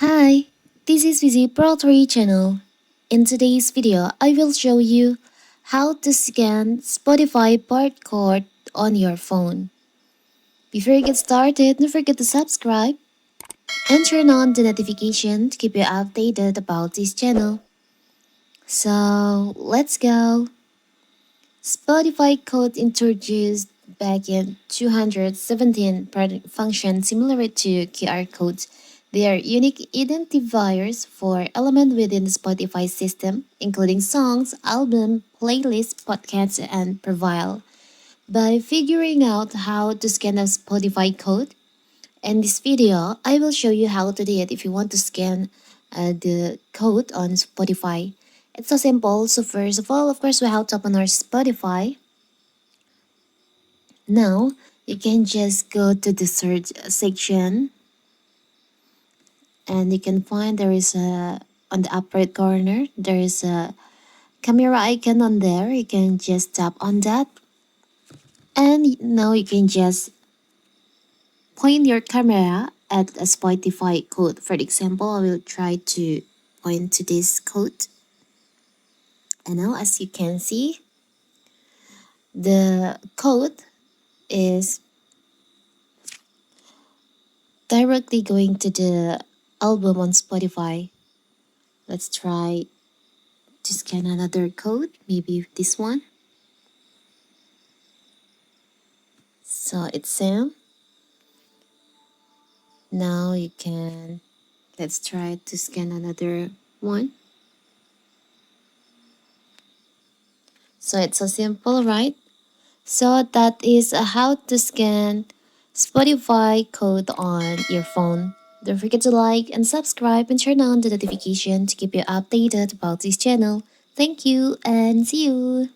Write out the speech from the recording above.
Hi, this is Visit Pro3 channel. In today's video, I will show you how to scan Spotify barcode on your phone. Before you get started, don't forget to subscribe and turn on the notification to keep you updated about this channel. So, let's go. Spotify code introduced back in 217 function similar to QR codes. They are unique identifiers for elements within the Spotify system, including songs, album, playlists, podcasts, and profile. By figuring out how to scan a Spotify code, in this video, I will show you how to do it if you want to scan the code on Spotify. It's so simple. So first of all, of course, we have to open our Spotify. Now, you can just go to the search section and you can find there is a, on the upper right corner, there is a camera icon on there. You can just tap on that. And now you can just point your camera at a Spotify code. For example, I will try to point to this code. And now as you can see, the code is directly going to the album on Spotify. Let's try to scan another code, maybe this one. So it's same. Now you can, let's try to scan another one. So it's so simple, right? So that is how to scan Spotify code on your phone. Don't forget to like and subscribe and turn on the notification to keep you updated about this channel. Thank you and see you.